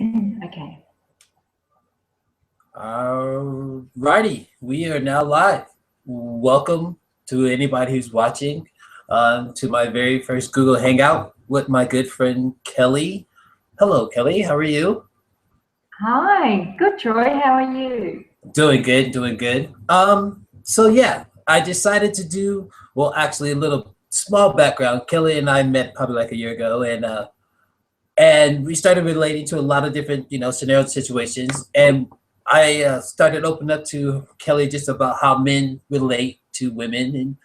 Okay. Alrighty, we are now live. Welcome to anybody who's watching to my very first Google Hangout with my good friend Kelly. Hello, Kelly. How are you? Hi. Good, Troy. How are you? Doing good, doing good. So yeah, I decided to do, well, actually a little small background. Kelly and I met probably like a year ago, and we started relating to a lot of different, scenario situations. And I started opening up to Kelly just about how men relate to women, and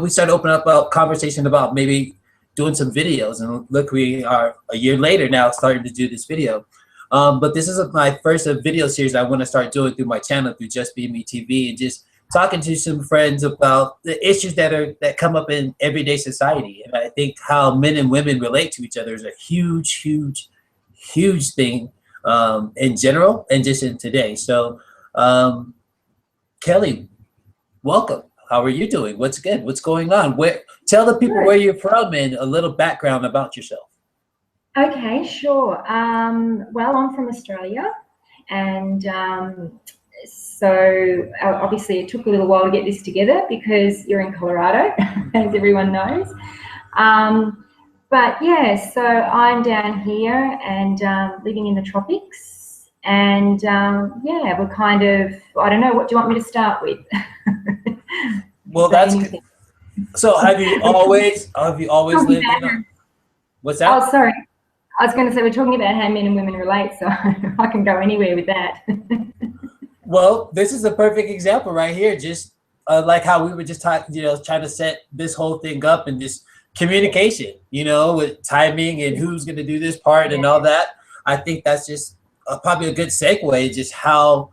we started opening up about conversation about maybe doing some videos. And look, we are a year later now starting to do this video. But this is my first video series I want to start doing through my channel, through Just Be Me TV, and just talking to some friends about the issues that come up in everyday society. And I think how men and women relate to each other is a huge, huge, huge thing in general and just in today. So, Kelly, welcome. How are you doing? What's good? What's going on? Tell the people where you're from and a little background about yourself. Okay, sure. Well, I'm from Australia, and so obviously it took a little while to get this together because you're in Colorado, as everyone knows. But yeah, so I'm down here and living in the tropics, and yeah, we're kind of, I don't know, what do you want me to start with? Well, that's good. So have you always lived in what's that? Oh, sorry. I was going to say, we're talking about how men and women relate, so I can go anywhere with that. Well, this is a perfect example right here. Just like how we were just talking, trying to set this whole thing up and just communication, with timing and who's going to do this part and all that. I think that's just probably a good segue, just how,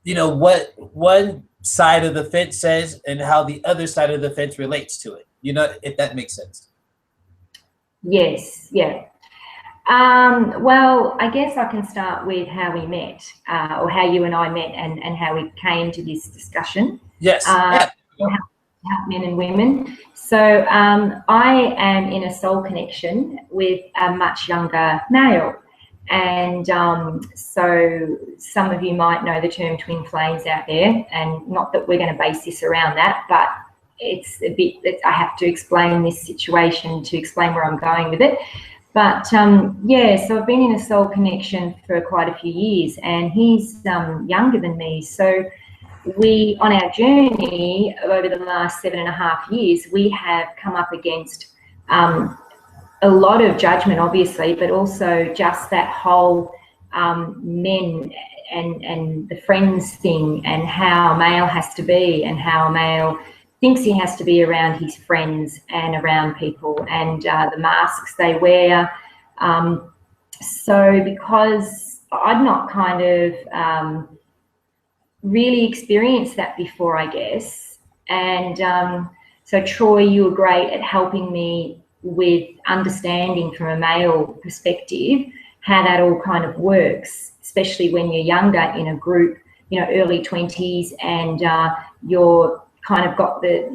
what one side of the fence says and how the other side of the fence relates to it, if that makes sense. Yes, yeah. Well, I guess I can start with how we met, or how you and I met, and how we came to this discussion. Yes. How men and women. So I am in a soul connection with a much younger male. And so some of you might know the term twin flames out there, and not that we're going to base this around that, but it's a bit that I have to explain this situation to explain where I'm going with it. But yeah, so I've been in a soul connection for quite a few years, and he's younger than me. So we, on our journey over the last 7.5 years, we have come up against a lot of judgment, obviously, but also just that whole men and the friends thing, and how a male has to be, and how a male thinks he has to be around his friends and around people, and the masks they wear. So because I'd not kind of really experienced that before, I guess, and so Troy, you were great at helping me with understanding from a male perspective how that all kind of works, especially when you're younger in a group, early 20s, and you're kind of got the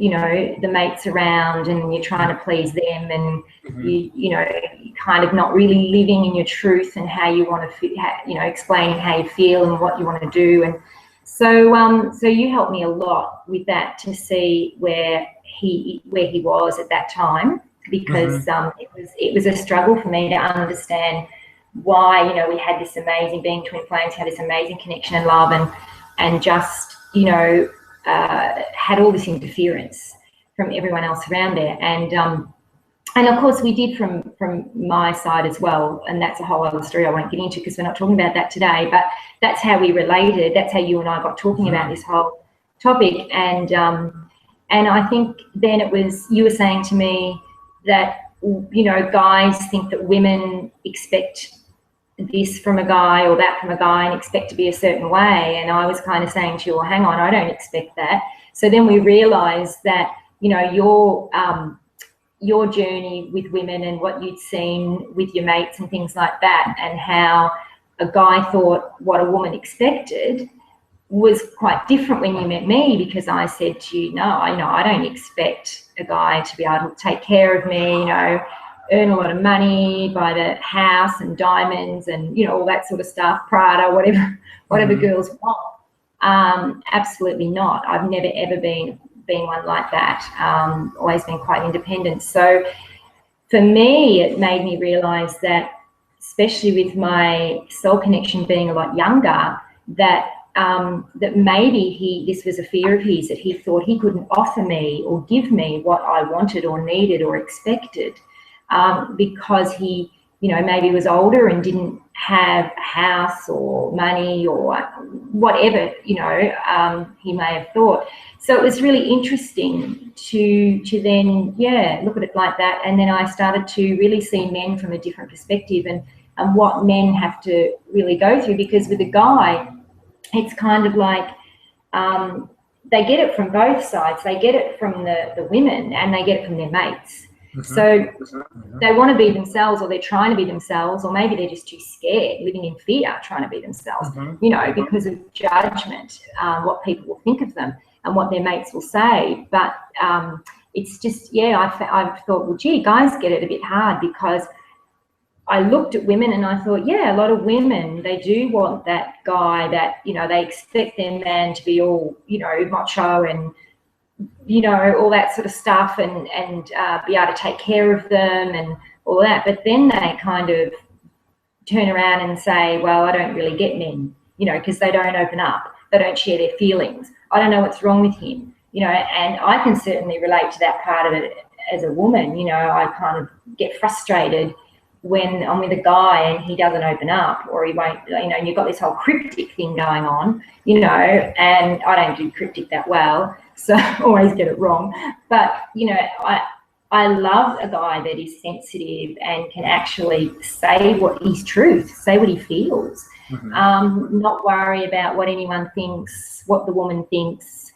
the mates around, and you're trying to please them, and you're kind of not really living in your truth and how you want to explaining how you feel and what you want to do. And so so you helped me a lot with that, to see where he was at that time, because it was a struggle for me to understand why we had this amazing, being twin flames, had this amazing connection and love, and just had all this interference from everyone else around there, and of course we did from my side as well, and that's a whole other story I won't get into because we're not talking about that today. But that's how we related. That's how you and I got talking about this whole topic, and I think then it was, you were saying to me that guys think that women expect this from a guy or that from a guy and expect to be a certain way, and I was kind of saying to you, well, hang on, I don't expect that. So then we realized that your journey with women and what you'd seen with your mates and things like that, and how a guy thought what a woman expected was quite different when you met me, because I said to you, no, I don't expect a guy to be able to take care of me, earn a lot of money, buy the house and diamonds and, you know, all that sort of stuff, Prada, whatever girls want. Absolutely not. I've never ever been one like that. Always been quite independent. So for me, it made me realize that, especially with my soul connection being a lot younger, that that maybe this was a fear of his, that he thought he couldn't offer me or give me what I wanted or needed or expected, because he, you know, maybe was older and didn't have a house or money or whatever, you know, he may have thought. So it was really interesting to then, yeah, look at it like that. And then I started to really see men from a different perspective and what men have to really go through, because with a guy, it's kind of like they get it from both sides. They get it from the women and they get it from their mates. So they want to be themselves, or they're trying to be themselves, or maybe they're just too scared, living in fear, trying to be themselves, you know, because of judgment, what people will think of them and what their mates will say. But it's just, yeah, I've thought, well, gee, guys get it a bit hard, because I looked at women and I thought, yeah, a lot of women, they do want that guy that, you know, they expect their man to be all, you know, macho and, you know, all that sort of stuff, and be able to take care of them and all that. But then they kind of turn around and say, well, I don't really get men, you know, because they don't open up. They don't share their feelings. I don't know what's wrong with him, you know, and I can certainly relate to that part of it as a woman. You know, I kind of get frustrated when I'm with a guy and he doesn't open up, or he won't, you know, and you've got this whole cryptic thing going on, you know, and I don't do cryptic that well, so I always get it wrong. But, you know, I love a guy that is sensitive and can actually say what his truth, say what he feels, not worry about what anyone thinks, what the woman thinks,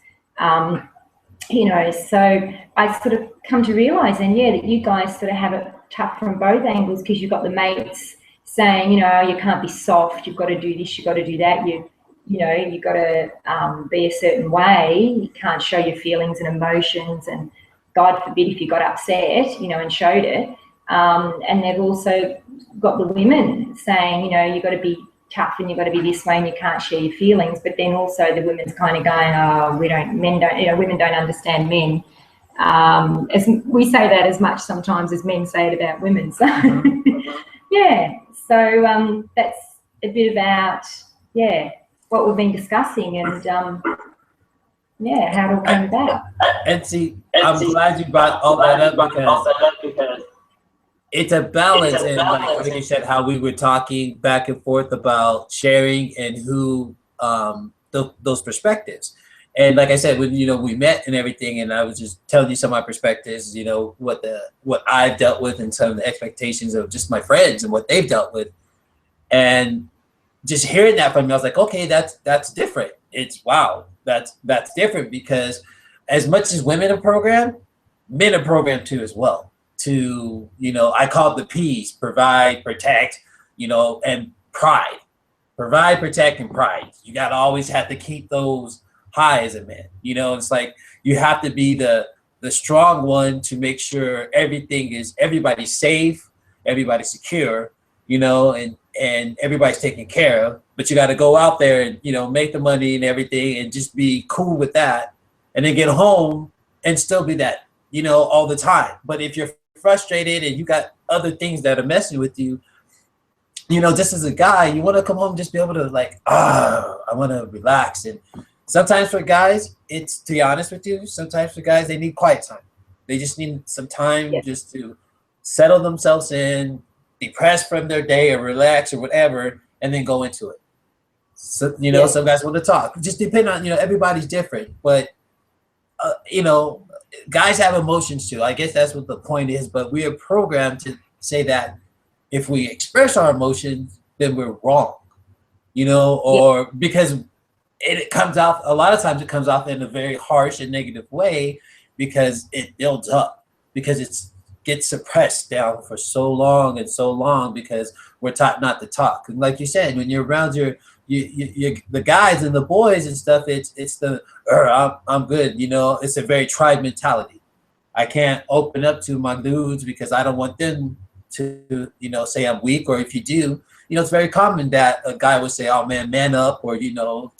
you know. So I sort of come to realise, and yeah, that you guys sort of have it tough from both angles, because you've got the mates saying, you know, you can't be soft, you've got to do this, you've got to do that, you know, you've got to be a certain way, you can't show your feelings and emotions, and God forbid if you got upset, you know, and showed it. And they've also got the women saying, you know, you've got to be tough and you've got to be this way and you can't share your feelings. But then also the women's kind of going, oh, men don't, you know, women don't understand men. As we say that as much sometimes as men say it about women. So yeah, so that's a bit about, yeah, what we've been discussing, and yeah, how to come back. And see, I'm glad you brought all that up, because it's a balance. And like you said, how we were talking back and forth about sharing and who those perspectives. And like I said, when, you know, we met and everything, and I was just telling you some of my perspectives, you know, what I've dealt with and some of the expectations of just my friends and what they've dealt with. And just hearing that from you, I was like, okay, that's different. It's wow, that's different, because as much as women are programmed, men are programmed too as well. To, you know, I call it the P's: provide, protect, you know, and pride. Provide, protect, and pride. You got to always have to keep those high as a man. You know, it's like you have to be the strong one to make sure everybody's safe, everybody's secure, you know, and everybody's taken care of. But you got to go out there and, you know, make the money and everything and just be cool with that, and then get home and still be that, you know, all the time. But if you're frustrated and you got other things that are messing with you, you know, just as a guy, you want to come home and just be able to, like, I want to relax. And sometimes for guys, it's, to be honest with you, sometimes for guys, they need quiet time. They just need some time just to settle themselves in, depress from their day or relax or whatever, and then go into it. So, you know, some guys want to talk. Just depend on, you know, everybody's different. But, you know, guys have emotions too. I guess that's what the point is. But we are programmed to say that if we express our emotions, then we're wrong, you know, or because it comes out, a lot of times it comes off in a very harsh and negative way, because it builds up, because it gets suppressed down for so long and so long, because we're taught not to talk. And like you said, when you're around the guys and the boys and stuff, it's the I'm good, you know. It's a very tribe mentality. I can't open up to my dudes because I don't want them to, you know, say I'm weak. Or if you do, you know, it's very common that a guy would say, oh man up, or, you know,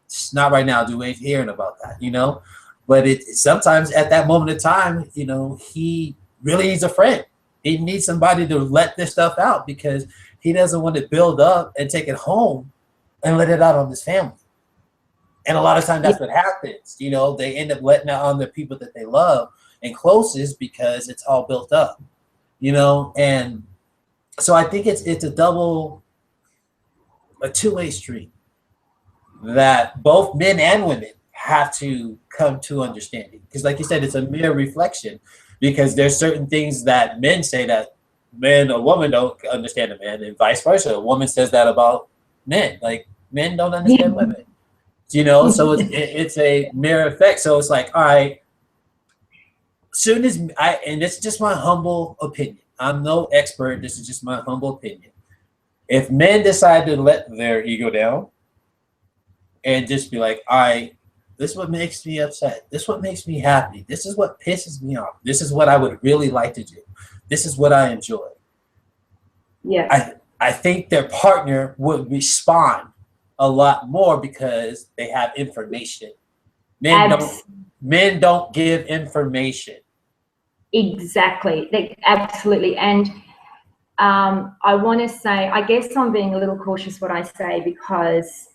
it's not right now, dude, we ain't hearing about that, you know. But it sometimes at that moment of time, you know, he really needs a friend. He needs somebody to let this stuff out because he doesn't want to build up and take it home and let it out on his family. And a lot of times Yeah. that's what happens. You know, they end up letting out on the people that they love and closest because it's all built up, you know. And so I think it's a two-way street that both men and women have to come to understanding. Because like you said, it's a mere reflection, because there's certain things that men say that men or woman don't understand a man, and vice versa. A woman says that about men. Like, men don't understand women. You know, so it's a mirror effect. So it's like, all right, soon as and it's just my humble opinion. I'm no expert. This is just my humble opinion. If men decide to let their ego down and just be like, all right, this is what makes me upset. This is what makes me happy. This is what pisses me off. This is what I would really like to do. This is what I enjoy. Yeah. I think their partner would respond a lot more because they have information. Men don't give information. Exactly. Absolutely. And I want to say, I guess I'm being a little cautious what I say, because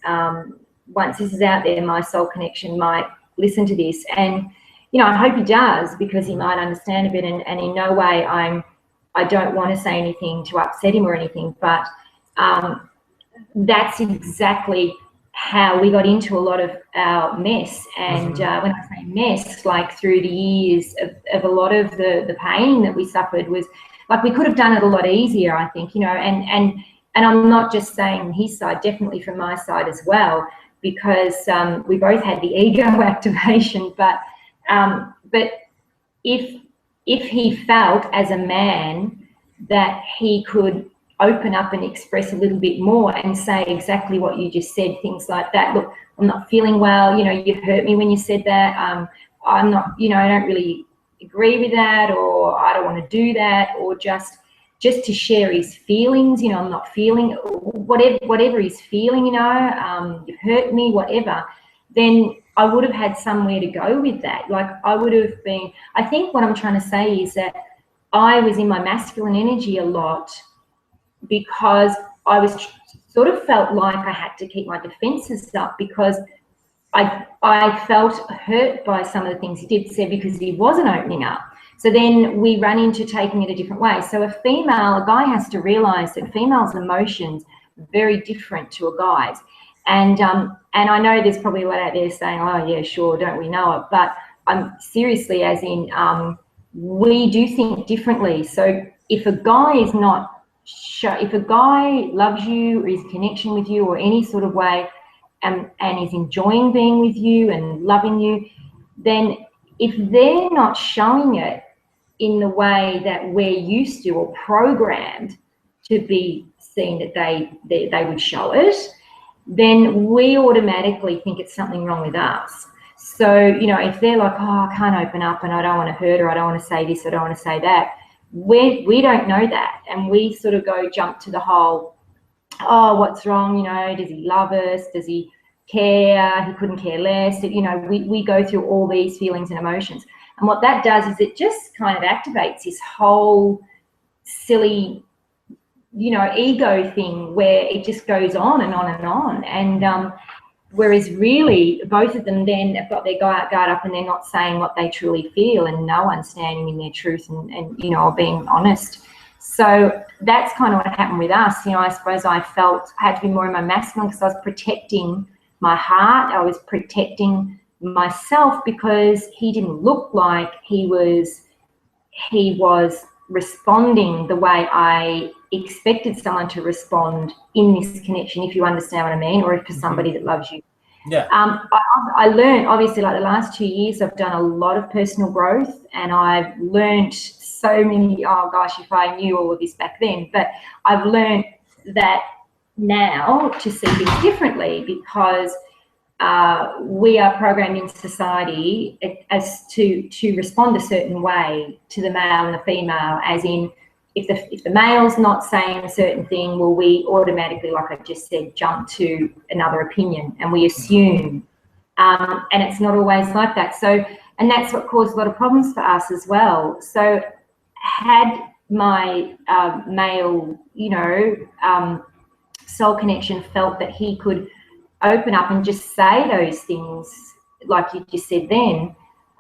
once this is out there, my soul connection might listen to this, and you know, I hope he does, because he might understand a bit. And in no way I don't want to say anything to upset him or anything, but that's exactly how we got into a lot of our mess. And when I say mess, like through the years of a lot of the pain that we suffered, was like, we could have done it a lot easier, I think, you know. And I'm not just saying his side, definitely from my side as well, because we both had the ego activation. But if he felt as a man that he could open up and express a little bit more and say exactly what you just said, things like that. Look, I'm not feeling well, you know, you hurt me when you said that. I'm not, you know, I don't really agree with that, or I don't want to do that, or just to share his feelings, you know, I'm not feeling whatever he's feeling, you know, you've hurt me, whatever, then I would have had somewhere to go with that. Like, I would have been, I think what I'm trying to say is that I was in my masculine energy a lot, because I was sort of felt like I had to keep my defenses up, because I felt hurt by some of the things he did say, because he wasn't opening up. So then we run into taking it a different way. So a guy has to realize that females' emotions are very different to a guy's. And I know there's probably a lot out there saying, oh yeah, sure, don't we know it? But I'm seriously, as in, we do think differently. So if a guy is not if a guy loves you, or is in connection with you, or any sort of way, and is enjoying being with you and loving you, then if they're not showing it in the way that we're used to or programmed to be seen that they would show it, then we automatically think it's something wrong with us. So, you know, if they're like, oh, I can't open up, and I don't want to hurt her, I don't want to say this, I don't want to say that, we don't know that, and we sort of jump to the whole, oh, what's wrong, you know, does he love us, does he care, he couldn't care less, you know, we go through all these feelings and emotions. And what that does is it just kind of activates this whole silly, you know, ego thing, where it just goes on and on and on. And whereas really both of them then have got their guard up, and they're not saying what they truly feel, and no one's standing in their truth and you know, being honest. So that's kind of what happened with us. You know, I suppose I felt I had to be more in my masculine, because I was protecting my heart, I was protecting myself, because he didn't look like he was responding the way I expected someone to respond in this connection, if you understand what I mean, or if for somebody that loves you. Yeah. I learned, obviously, like the last 2 years, I've done a lot of personal growth, and I've learned so many, oh gosh, if I knew all of this back then, but I've learned that now to see things differently, because we are programmed in society as to respond a certain way to the male and the female, as in, if the male's not saying a certain thing, well, we automatically, like I just said, jump to another opinion and we assume. And it's not always like that. So, and that's what caused a lot of problems for us as well. So had my male, soul connection felt that he could open up and just say those things like you just said then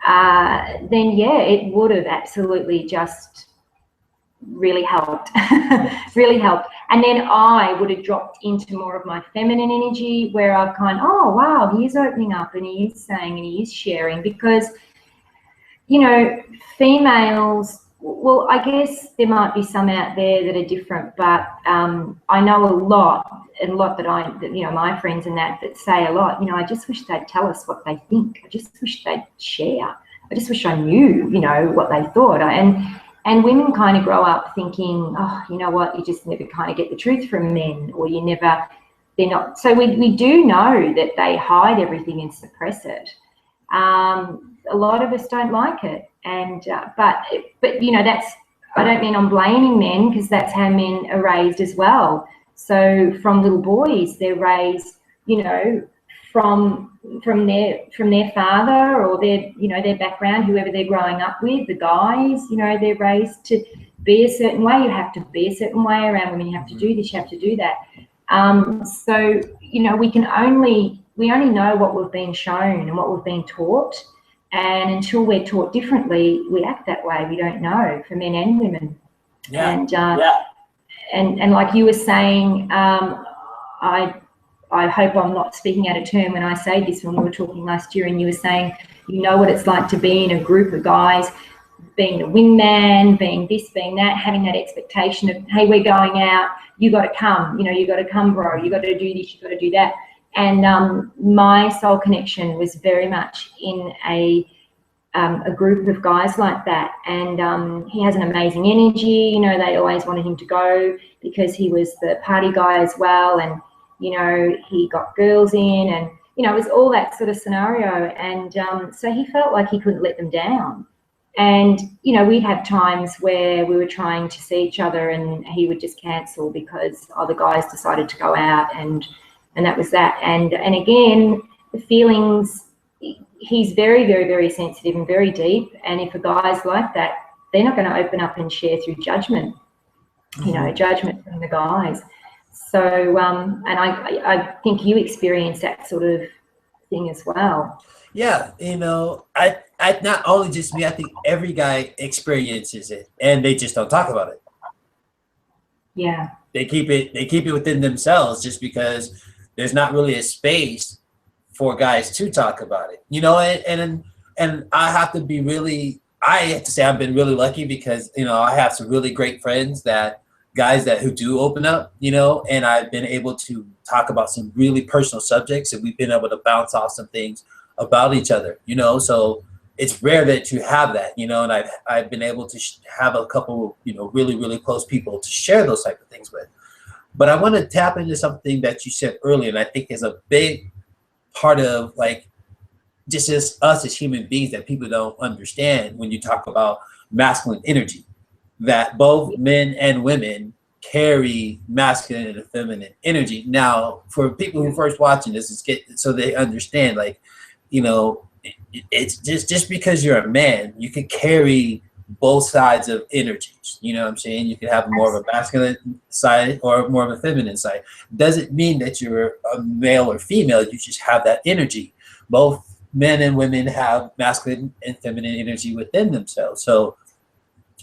yeah, it would have absolutely just really helped. Really helped. And then I would have dropped into more of my feminine energy, where I've kind of, oh wow, he is opening up and he is saying and he is sharing, because females, well, I guess there might be some out there that are different, but I know a lot that my friends and that say a lot, I just wish they'd tell us what they think. I just wish they'd share. I just wish I knew, what they thought. And women kind of grow up thinking, oh, you know what, you just never kind of get the truth from men, or they're not. So we do know that they hide everything and suppress it. A lot of us don't like it, and but that's, I don't mean I'm blaming men, because that's how men are raised as well. So from little boys, they're raised, from their father or their background, whoever they're growing up with, the guys, they're raised to be a certain way. You have to be a certain way around women. You have to do this, you have to do that. So we only know what we've been shown and what we've been taught. And until we're taught differently, we act that way. We don't know, for men and women. Yeah. And like you were saying, I hope I'm not speaking out of turn when I say this, when we were talking last year, and you were saying, what it's like to be in a group of guys, being the wingman, being this, being that, having that expectation of, hey, we're going out, you got to come, you got to come, bro, you got to do this, you got to do that. And my soul connection was very much in a group of guys like that. And he has an amazing energy. They always wanted him to go because he was the party guy as well. And, he got girls in, and, it was all that sort of scenario. And so he felt like he couldn't let them down. And, we'd have times where we were trying to see each other and he would just cancel because other guys decided to go out, and that was that. And again, the feelings, he's very, very, very sensitive and very deep. And if a guy's like that, they're not going to open up and share through judgment, judgment from the guys. So, and I think you experience that sort of thing as well. Yeah, I not only just me, I think every guy experiences it, and they just don't talk about it. Yeah. They keep it within themselves, just because there's not really a space for guys to talk about it, and I have to be really, I have to say I've been really lucky, because, I have some really great friends, guys who do open up, and I've been able to talk about some really personal subjects, and we've been able to bounce off some things about each other, so it's rare that you have that, and I've been able to have a couple, really, really close people to share those type of things with. But I want to tap into something that you said earlier, and I think is a big part of, like, just as us as human beings, that people don't understand when you talk about masculine energy, that both men and women carry masculine and feminine energy. Now, for people who are first watching this, so they understand, like, it's just because you're a man, you can carry both sides of energies. You know what I'm saying? You can have more of a masculine side or more of a feminine side. Doesn't mean that you're a male or female. You just have that energy. Both men and women have masculine and feminine energy within themselves. So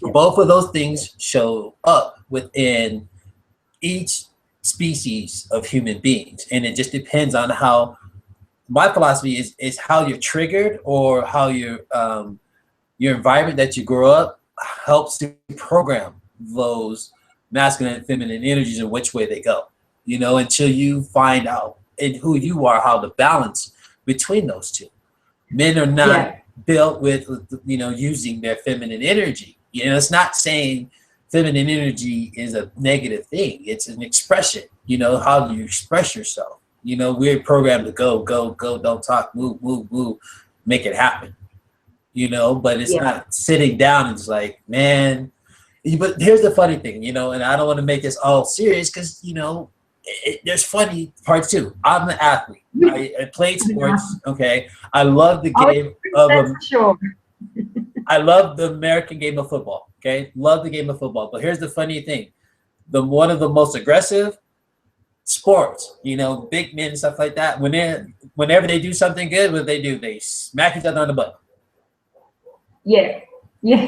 both of those things show up within each species of human beings. And it just depends on how, my philosophy is how you're triggered, or how your environment that you grow up helps to program those masculine and feminine energies and which way they go, until you find out in who you are, how to balance between those two. Men are not built with, using their feminine energy. It's not saying feminine energy is a negative thing. It's an expression. How do you express yourself? You know, we're programmed to go, go, go, don't talk, move, move, move, make it happen. You know, but it's Yeah. not sitting down and it's like, man. But here's the funny thing, you know, and I don't want to make this all serious because, you know, there's funny parts too. I'm an athlete. I played sports. Okay, I love the game That's of for sure. I love the American game of football. Okay, love the game of football. But here's the funny thing: the one of the most aggressive sports, you know, big men and stuff like that. Whenever they do something good, what they do, they smack each other on the butt. Yeah, yeah.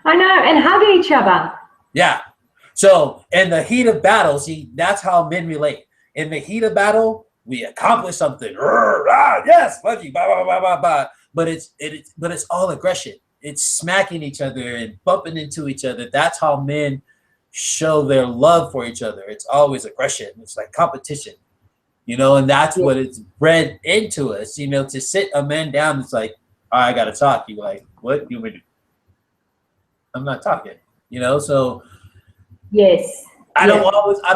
I know, and hug each other. Yeah. So in the heat of battle, see, that's how men relate. In the heat of battle, we accomplish something. Yes, buddy, blah, blah, blah, blah, blah. But it's all aggression. It's smacking each other and bumping into each other. That's how men show their love for each other. It's always aggression. It's like competition, you know, and that's what it's bred into us, you know, to sit a man down. It's like, oh, I got to talk. You like, what do you want me to do? I'm not talking, you know, so yes. I don't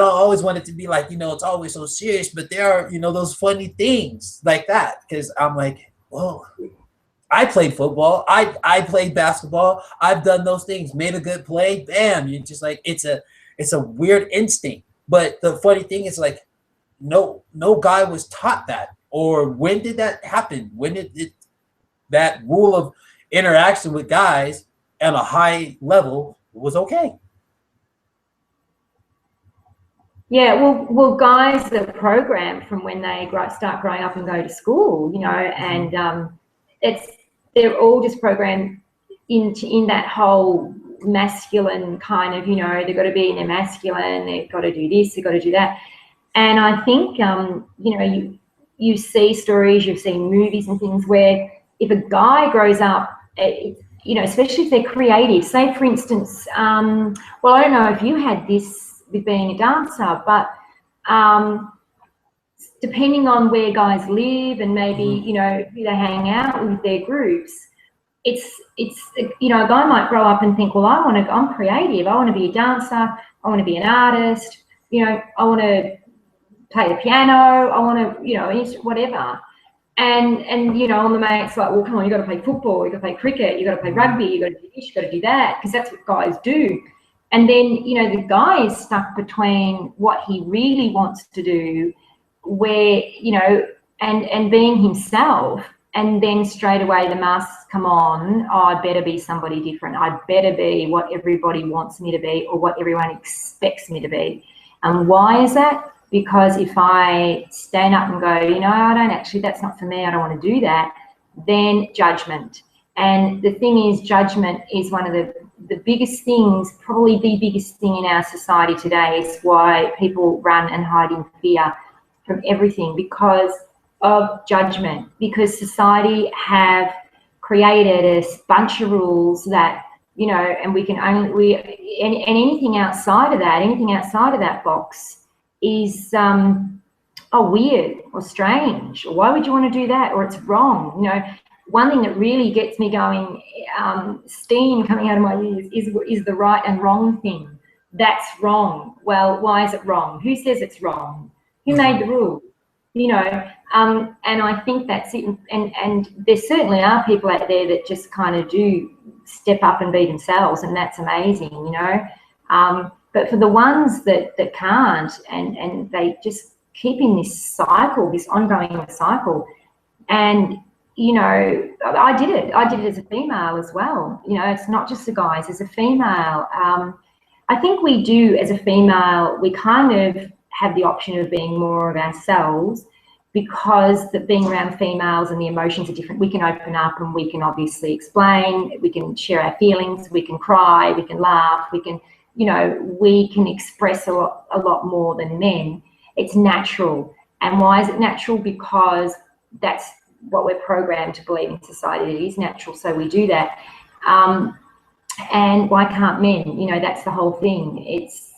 always want it to be like, you know, it's always so serious, but there are, you know, those funny things like that. Cause I'm like, well, I played football. I played basketball. I've done those things, made a good play. Bam. You're just like, it's a weird instinct. But the funny thing is like, no guy was taught that. Or when did that happen? When did that rule of interaction with guys at a high level was okay? Yeah, well, guys are programmed from when they start growing up and go to school, you know, and they're all just programmed in that whole masculine kind of, you know, they've got to be in their masculine, they've got to do this, they've got to do that, and I think you know, you see stories, you've seen movies and things where if a guy grows up, you know, especially if they're creative, say for instance, well, I don't know if you had this with being a dancer, but depending on where guys live and maybe, you know, who they hang out with their groups, it's you know, a guy might grow up and think, well, I'm creative, I want to be a dancer, I want to be an artist, you know, I want to play the piano, I want to, you know, whatever. And you know, and the mate's like, well, come on, you got to play football, you got to play cricket, you got to play rugby, you got to do this, you got to do that, because that's what guys do. And then, you know, the guy is stuck between what he really wants to do, where, you know, and being himself, and then straight away the masks come on. Oh, I better be somebody different. I better be what everybody wants me to be or what everyone expects me to be. And why is that? Because if I stand up and go, you know, I don't actually, that's not for me, I don't want to do that, then judgment. And the thing is, judgment is one of the biggest things, probably the biggest thing in our society today, is why people run and hide in fear from everything, because of judgment, because society have created a bunch of rules that, you know, and we can only, and anything outside of that box is weird or strange, or why would you want to do that, or it's wrong, you know. One thing that really gets me going, steam coming out of my ears, is the right and wrong thing. That's wrong. Well, why is it wrong? Who says it's wrong? Who made the rule? You know, and I think that's it. And there certainly are people out there that just kind of do step up and be themselves, and that's amazing, you know. But for the ones that can't, and they just keep in this cycle, this ongoing cycle, and you know, I did it as a female as well. You know, it's not just the guys, as a female. I think we do, as a female, we kind of have the option of being more of ourselves, because being around females and the emotions are different. We can open up and we can obviously explain, we can share our feelings, we can cry, we can laugh, we can, you know, we can express a lot more than men. It's natural. And why is it natural? Because that's what we're programmed to believe in society. It is natural, so we do that. And why can't men? You know, that's the whole thing. It's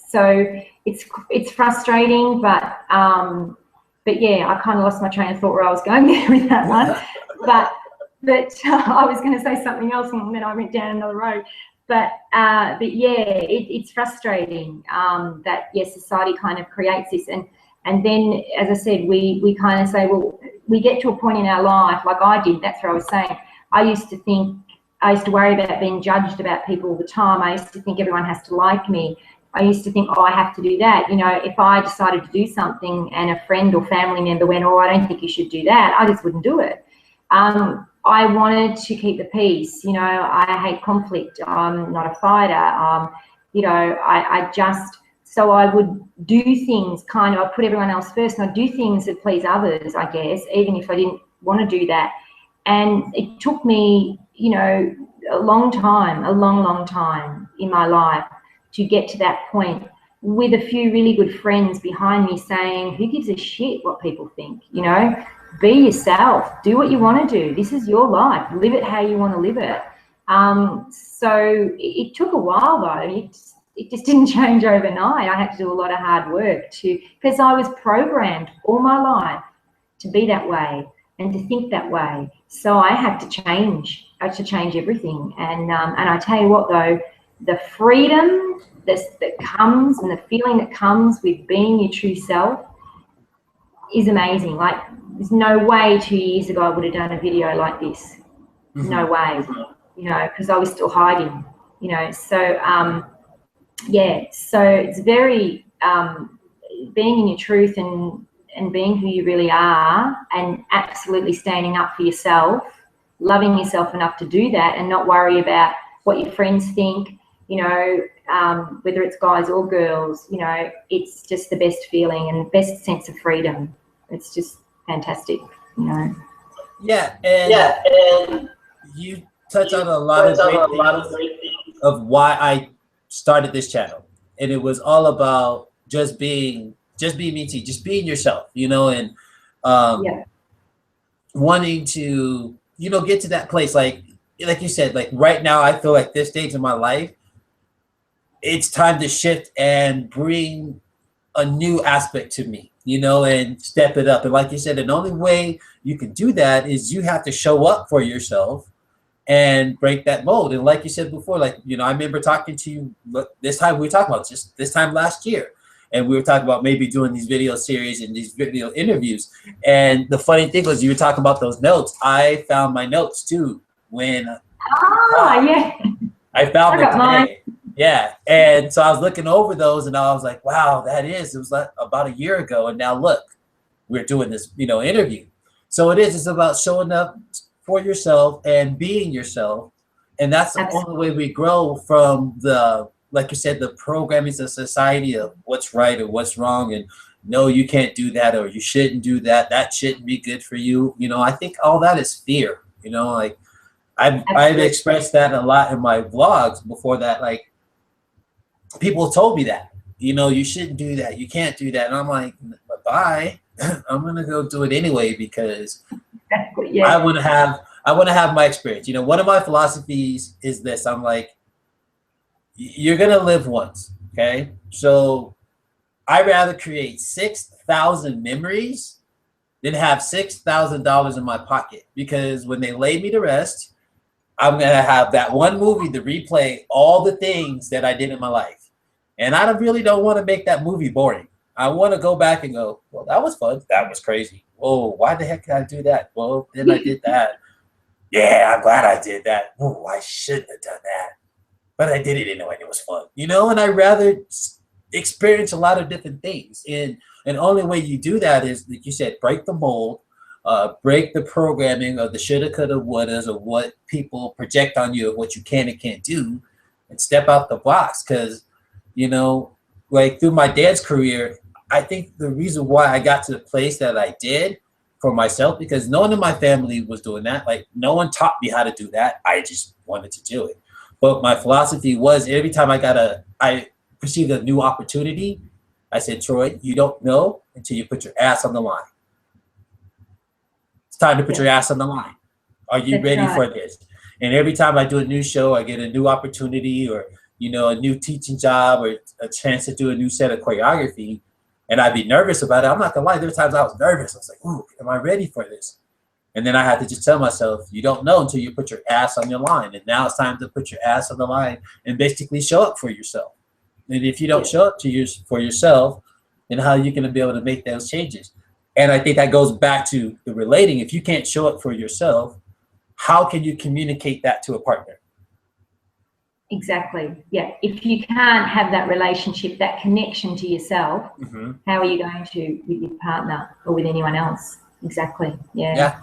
frustrating, but yeah, I kind of lost my train of thought where I was going there with that one. But I was going to say something else, and then I went down another road. But yeah, it's frustrating that, yes, society kind of creates this. And then, as I said, we kind of say, well, we get to a point in our life, like I did, that's what I was saying. I used to worry about being judged about people all the time. I used to think everyone has to like me. I used to think, oh, I have to do that. You know, if I decided to do something and a friend or family member went, oh, I don't think you should do that, I just wouldn't do it. I wanted to keep the peace. You know, I hate conflict. I'm not a fighter. You know, so I would do things I put everyone else first, and I'd do things that please others, I guess, even if I didn't want to do that. And it took me, you know, a long time in my life to get to that point, with a few really good friends behind me saying, who gives a shit what people think? You know, be yourself, do what you want to do. This is your life, live it how you want to live it. So it took a while though. It just didn't change overnight. I had to do a lot of hard work because I was programmed all my life to be that way and to think that way. So I had to change. I had to change everything. And I tell you what though, the freedom that comes and the feeling that comes with being your true self is amazing. Like, there's no way 2 years ago I would have done a video like this. Mm-hmm. No way, you know, because I was still hiding, you know. So yeah, so it's very being in your truth and being who you really are, and absolutely standing up for yourself, loving yourself enough to do that, and not worry about what your friends think, you know, whether it's guys or girls. You know, it's just the best feeling and best sense of freedom. It's just fantastic, you know. Yeah, and you touch on a lot of great things of why I started this channel, and it was all about just being me too, just being yourself, you know, and wanting to, you know, get to that place, like you said, like right now I feel like this stage of my life, it's time to shift and bring a new aspect to me, you know, and step it up. And like you said, the only way you can do that is you have to show up for yourself and break that mold. And like you said before, like, you know, I remember talking to you this time, we were talking about just this time last year, and we were talking about maybe doing these video series and these video interviews. And the funny thing was, you were talking about those notes. I found my notes too when I found them today. Yeah, and so I was looking over those, and I was like, wow, it was like about a year ago, and now look, we're doing this, you know, interview. So it's about showing up for yourself and being yourself, and that's the only way we grow from the, like you said, the programming of society of what's right or what's wrong, and no, you can't do that, or you shouldn't do that, that shouldn't be good for you. You know, I think all that is fear, you know, like I've expressed that a lot in my vlogs before, that like people told me that, you know, you shouldn't do that, you can't do that, and I'm like, bye. I'm gonna go do it anyway, because I want to have my experience. You know, one of my philosophies is this. I'm like, you're gonna live once, okay? So I'd rather create 6,000 memories than have $6,000 in my pocket, because when they lay me to rest, I'm gonna have that one movie to replay all the things that I did in my life. And I really don't want to make that movie boring. I want to go back and go, well, that was fun. That was crazy. Whoa, why the heck did I do that? Well, then I did that. Yeah, I'm glad I did that. Oh, I shouldn't have done that, but I did it anyway. It was fun, you know. And I'd rather experience a lot of different things. And the only way you do that is, like you said, break the mold, break the programming of the shoulda, coulda, wouldas of what people project on you of what you can and can't do, and step out the box. Because, you know, like through my dance career, I think the reason why I got to the place that I did for myself, because no one in my family was doing that. Like, no one taught me how to do that. I just wanted to do it. But my philosophy was, every time I perceived a new opportunity, I said, Troy, you don't know until you put your ass on the line. It's time to put your ass on the line. Are you ready for this? And every time I do a new show, I get a new opportunity, or, you know, a new teaching job, or a chance to do a new set of choreography, and I'd be nervous about it. I'm not gonna lie, there were times I was nervous. I was like, ooh, am I ready for this? And then I had to just tell myself, you don't know until you put your ass on your line. And now it's time to put your ass on the line and basically show up for yourself. And if you don't show up for yourself, and how you're going to be able to make those changes. And I think that goes back to the relating. If you can't show up for yourself, how can you communicate that to a partner? Exactly. Yeah. If you can't have that relationship, that connection to yourself, how are you going to with your partner or with anyone else? Exactly. Yeah.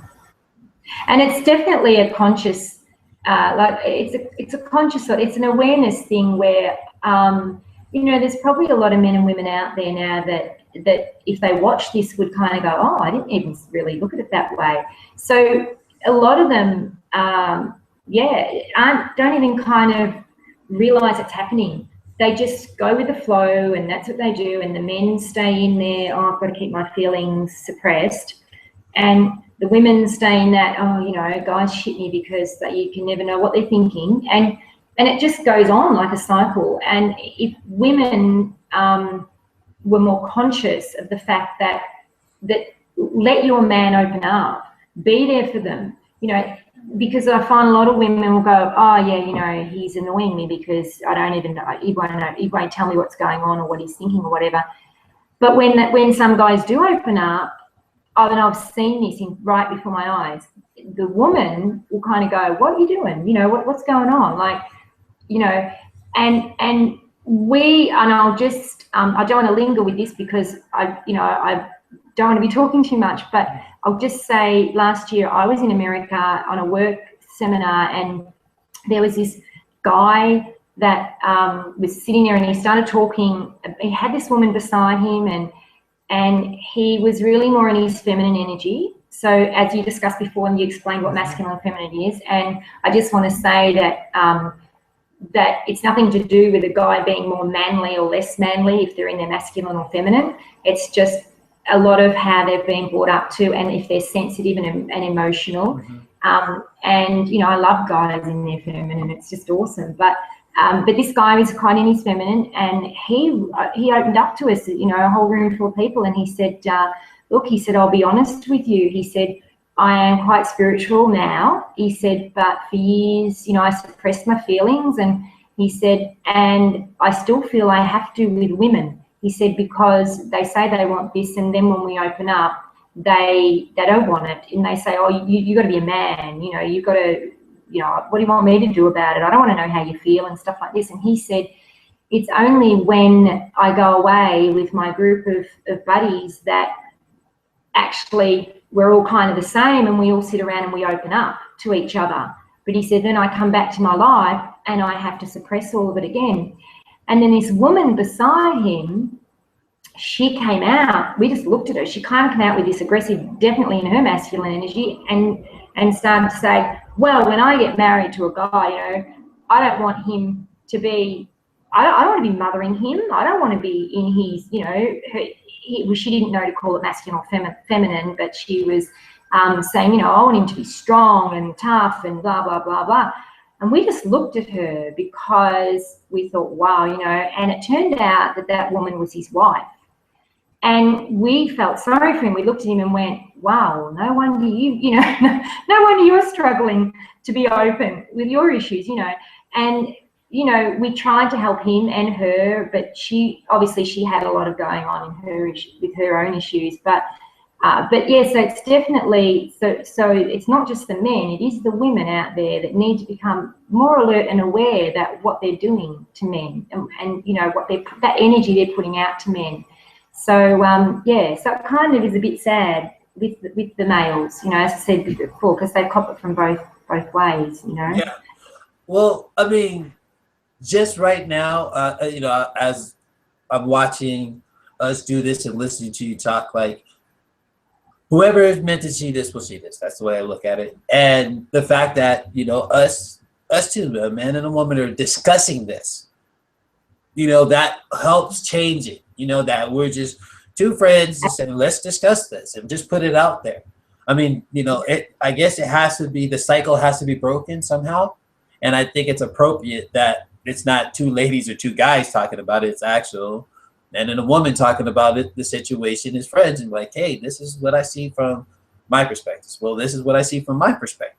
And it's definitely a conscious, it's a conscious, it's an awareness thing where, there's probably a lot of men and women out there now that if they watch this would kind of go, oh, I didn't even really look at it that way. So a lot of them, don't even kind of realize it's happening. They just go with the flow, and that's what they do. And the men stay in there, oh, I've got to keep my feelings suppressed. And the women stay in that, oh, guys shit me because you can never know what they're thinking. And it just goes on like a cycle. And if women were more conscious of the fact that let your man open up, be there for them, because I find a lot of women will go, oh yeah, he's annoying me because I don't even know, he won't tell me what's going on or what he's thinking or whatever. But when some guys do open up, and I've seen this right before my eyes, the woman will kind of go, what are you doing? What's going on? And I'll just, I don't want to linger with this because I don't want to be talking too much, but I'll just say last year I was in America on a work seminar, and there was this guy that was sitting there, and he started talking. He had this woman beside him, and he was really more in his feminine energy. So as you discussed before, and you explained what masculine and feminine is, and I just want to say that that it's nothing to do with a guy being more manly or less manly if they're in their masculine or feminine. It's just a lot of how they've been brought up to, and if they're sensitive and emotional. And I love guys in their feminine. It's just awesome. But this guy was quite in his feminine, and he opened up to us, a whole room full of people, and he said, look, he said, I'll be honest with you. He said, I am quite spiritual now. He said, but for years, I suppressed my feelings. And he said, and I still feel I have to with women. He said, because they say they want this, and then when we open up, they don't want it. And they say, oh, you got to be a man. You've got to, what do you want me to do about it? I don't want to know how you feel and stuff like this. And he said, it's only when I go away with my group of buddies that actually we're all kind of the same, and we all sit around and we open up to each other. But he said, then I come back to my life and I have to suppress all of it again. And then this woman beside him, she came out, we just looked at her, she kind of came out with this aggressive, definitely in her masculine energy, and started to say, well, when I get married to a guy, I don't want him to be, I don't want to be mothering him. I don't want to be in his, she didn't know to call it masculine or feminine, but she was saying, I want him to be strong and tough and blah, blah, blah, blah. And we just looked at her because we thought, wow, and it turned out that woman was his wife. And we felt sorry for him. We looked at him and went, wow, no wonder no wonder you're struggling to be open with your issues, And, we tried to help him and her, but she had a lot of going on with her own issues. But yeah, so it's definitely, so it's not just the men, it is the women out there that need to become more alert and aware that what they're doing to men and what that energy they're putting out to men. So so it kind of is a bit sad with the males, as I said before, because they cop it from both ways, Yeah. Well, I mean, just right now, as I'm watching us do this and listening to you talk, like, whoever is meant to see this will see this. That's the way I look at it. And the fact that, us two, a man and a woman, are discussing this, that helps change it. That we're just two friends just saying, let's discuss this and just put it out there. I mean, I guess it has to be, the cycle has to be broken somehow. And I think it's appropriate that it's not two ladies or two guys talking about it. It's actual man and a woman talking about it, the situation as friends, and like, hey, this is what I see from my perspective. Well, this is what I see from my perspective,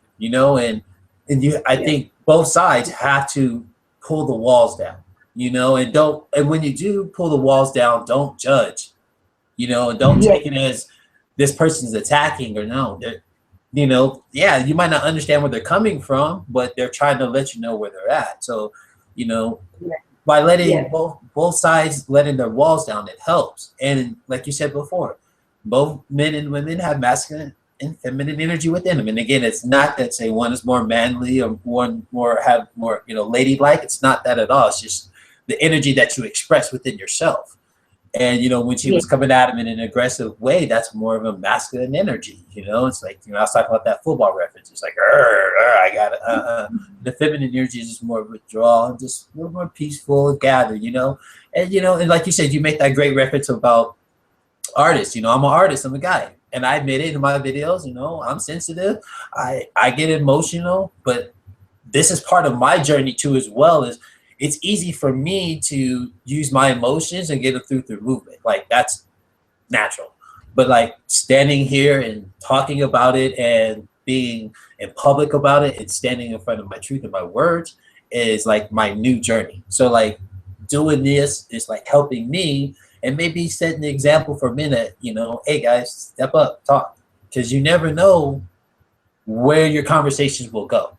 I think both sides have to pull the walls down, and when you do pull the walls down, don't judge. you know, and don't Yeah. take it as this person's attacking or no. You know, yeah, you might not understand where they're coming from, but they're trying to let you know where they're at. So, you know, Yeah. by letting Yeah. both sides letting their walls down, it helps. And like you said before, both men and women have masculine and feminine energy within them. And again, it's not that say one is more manly or one more have more, you know, ladylike. It's not that at all. It's just the energy that you express within yourself. And you know, when she Yeah. was coming at him in an aggressive way, that's more of a masculine energy. You know, it's like, you know, I was talking about that football reference. It's like, I got it. The feminine energy is just more withdrawal, just a little more peaceful, gather. You know, and like you said, you make that great reference about artists. You know, I'm an artist. I'm a guy, and I admit it in my videos. You know, I'm sensitive. I get emotional, but this is part of my journey too, as well. Is it's easy for me to use my emotions and get it through movement. Like that's natural. But like standing here and talking about it and being in public about it and standing in front of my truth and my words is like my new journey. So like doing this is like helping me and maybe setting the example for a minute, you know, hey guys, step up, talk. Because you never know where your conversations will go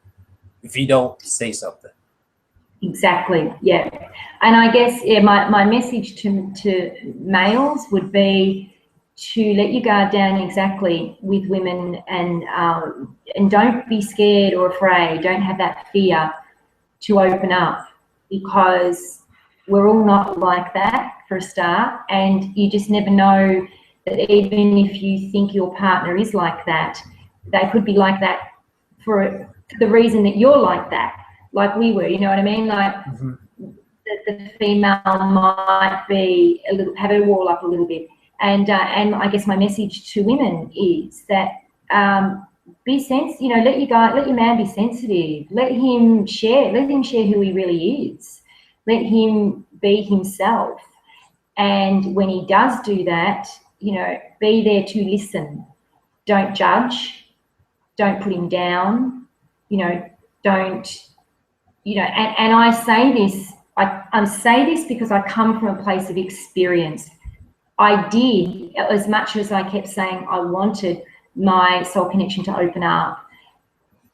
if you don't say something. Exactly. Yeah. And I guess, yeah, my message to males would be to let your guard down exactly with women, and don't be scared or afraid. Don't have that fear to open up, because we're all not like that for a start, and you just never know that even if you think your partner is like that, they could be like that for the reason that you're like that, like we were, you know what I mean? Like the female might be a little, have her wall up a little bit. And I guess my message to women is that be sensitive, you know, let your man be sensitive. Let him share who he really is. Let him be himself. And when he does do that, you know, be there to listen. Don't judge. Don't put him down. You know, don't, you know, and I say this, I say this because I come from a place of experience. I did, as much as I kept saying I wanted my soul connection to open up,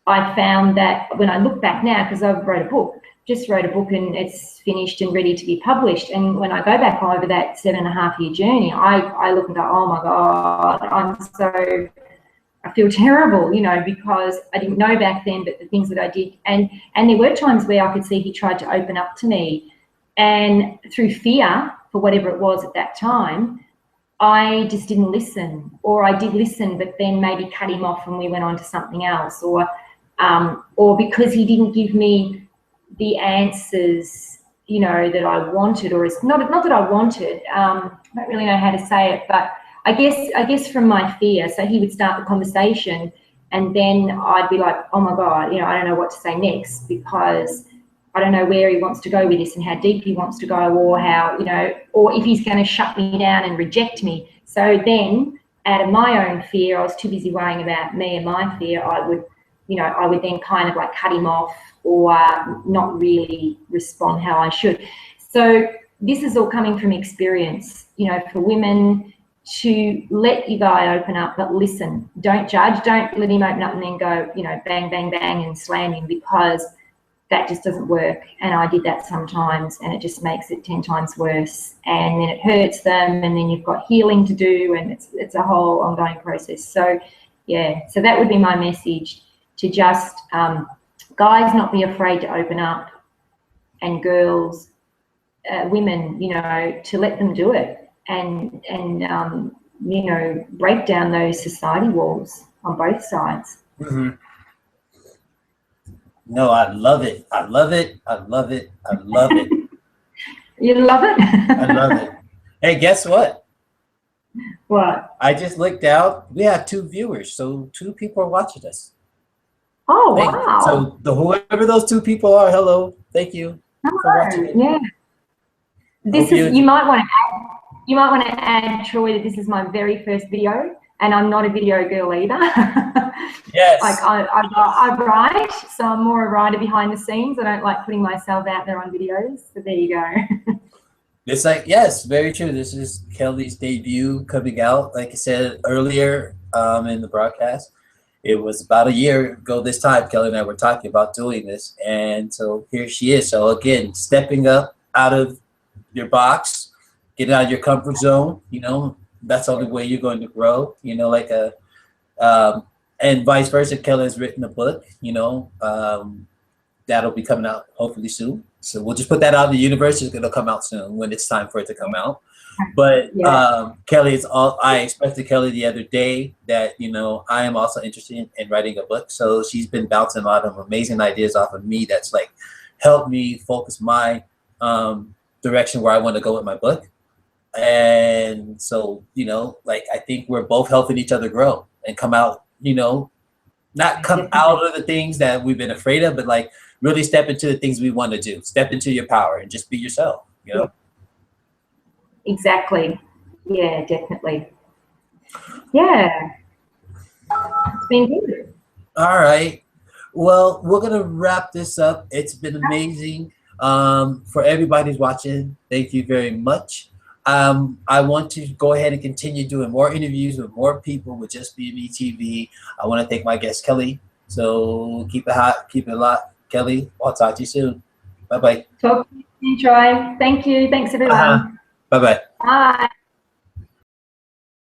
I found that when I look back now, because I just wrote a book and it's finished and ready to be published. And when I go back over that 7.5-year journey, I look and go, oh my God, I feel terrible, you know, because I didn't know back then, but the things that I did. And there were times where I could see he tried to open up to me, and through fear, for whatever it was at that time, I just didn't listen, or I did listen, but then maybe cut him off and we went on to something else, or because he didn't give me the answers, you know, that I wanted, or it's not that I wanted. I don't really know how to say it, but I guess from my fear. So he would start the conversation, and then I'd be like, oh my God, you know, I don't know what to say next, because I don't know where he wants to go with this and how deep he wants to go, or how, you know, or if he's going to shut me down and reject me. So then, out of my own fear, I was too busy worrying about me and my fear. I would then kind of like cut him off, or not really respond how I should. So this is all coming from experience, you know, for women to let your guy open up, but listen, don't judge, don't let him open up and then go, you know, bang, bang, bang and slam him, because that just doesn't work. And I did that sometimes, and it just makes it 10 times worse, and then it hurts them, and then you've got healing to do, and it's a whole ongoing process. So yeah, so that would be my message, to just guys not be afraid to open up, and girls, women, you know, to let them do it, and you know, break down those society walls on both sides. No, I love it. I love it. I love it. I love it. You love it? I love it. Hey, guess what? What? I just looked out. We have 2 viewers, so 2 people are watching us. Oh, wow. So whoever those 2 people are, hello. Thank you for watching it. Yeah. This is, you might want to add, Troy, that this is my very first video, and I'm not a video girl either. Yes. Like I write, so I'm more a writer behind the scenes. I don't like putting myself out there on videos. So there you go. It's like, yes, very true. This is Kellie's debut coming out. Like I said earlier in the broadcast, it was about a year ago this time, Kellie and I were talking about doing this. And so here she is. So again, stepping up out of your box, getting out of your comfort zone, you know, that's the only way you're going to grow, you know, like and vice versa. Kellie has written a book, you know, that'll be coming out hopefully soon. So we'll just put that out in the universe. It's going to come out soon when it's time for it to come out. But Kellie is all. I expressed to Kellie the other day that, you know, I am also interested in writing a book. So she's been bouncing a lot of amazing ideas off of me. That's like helped me focus my direction where I want to go with my book. And so, you know, like I think we're both helping each other grow and come out, you know, not come out of the things that we've been afraid of, but like really step into the things we want to do. Step into your power and just be yourself, you know? Exactly. Yeah, definitely. Yeah. It's been good. All right. Well, we're going to wrap this up. It's been amazing. For everybody who's watching, thank you very much. I want to go ahead and continue doing more interviews with more people with Just Be Me TV. I want to thank my guest, Kellie. So keep it hot, keep it locked. Kellie, I'll talk to you soon. Bye-bye. Talk to you soon, Troy. Thank you. Thanks, everyone. Bye-bye. Bye.